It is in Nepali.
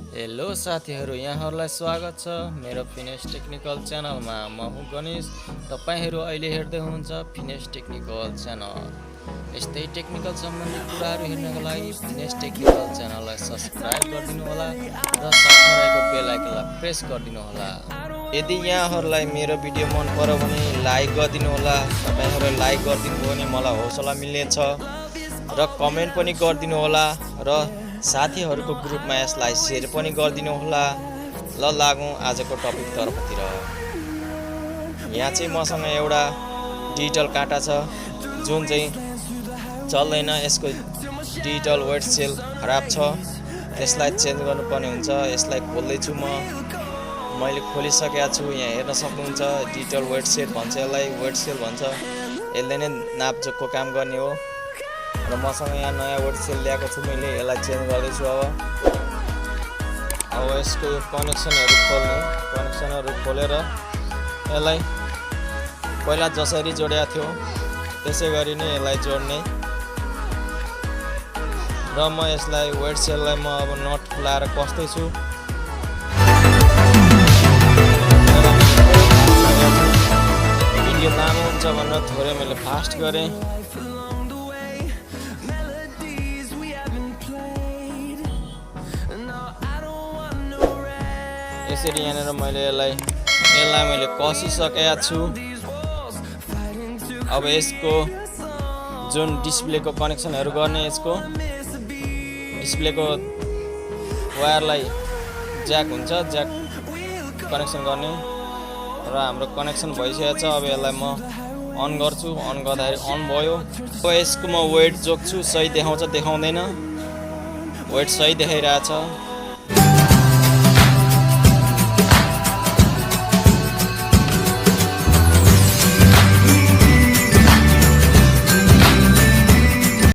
हेलो साथीहरू, यहाँहरूलाई स्वागत छ मेरो फिनेस टेक्निकल च्यानलमा। म हुँ गणेश। तपाईहरू अहिले हेर्दै हुनुहुन्छ फिनेस टेक्निकल च्यानल। यस्तै टेक्निकल सम्बन्धी कुराहरू हेर्नको लागि फिनेस टेक्निकल च्यानललाई सब्स्क्राइब गरिदिनु होला र साथमा रहेको बेल आइकनलाई प्रेस गरिदिनु होला। यदि यहाँहरूलाई मेरो भिडियो मन पर्यो भने लाइक गरिदिनु होला। तपाईहरुले लाइक गरिदिनु भयो भने मलाई हौसला मिल्नेछ र कमेन्ट पनि गरिदिनु होला र साथीहरूको ग्रुपमा यसलाई शेयर पनि गरिदिनु होला। ल लागौँ आजको टपिक तर्फतिर। यहाँ चाहिँ मसँग एउटा डिजिटल काँटा छ जुन चाहिँ चल्दैन। यसको डिजिटल वेट सेल खराब छ, त्यसलाई चेन्ज गर्नुपर्ने हुन्छ। यसलाई खोल्दैछु मैले खोलिसकेको छु। यहाँ हेर्न सक्नुहुन्छ डिजिटल वेट सेल भन्छ, यसलाई वेट सेल भन्छ। यसले नै नापजोखको काम गर्ने हो र मसँग यहाँ नयाँ वेट सेल ल्याएको छु। मैले यसलाई चेन्ज गर्दैछु। अब यसको यो कनेक्सनहरू खोलेर यसलाई पहिला जसरी जोडेको थियो त्यसै गरी नै यसलाई जोड्ने र म यसलाई वेट सेललाई म अब नट खुलाएर कस्दैछु। भिडियो लामो हुन्छ भनेर थोरै मैले फास्ट गरेँ। यसरी यहाँनिर मैले कसिसकेको छु। अब यसको जुन डिस्प्लेको कनेक्सनहरू गर्ने, यसको डिस्प्लेको वायरलाई ज्याक हुन्छ, ज्याक कनेक्सन गर्ने र हाम्रो कनेक्सन भइसकेको छ। अब यसलाई म अन गर्छु। अन गर्दाखेरि अन भयो। अब यसको म वेट जोग्छु, सही देखाउँछ देखाउँदैन। वेट सही देखाइरहेछ।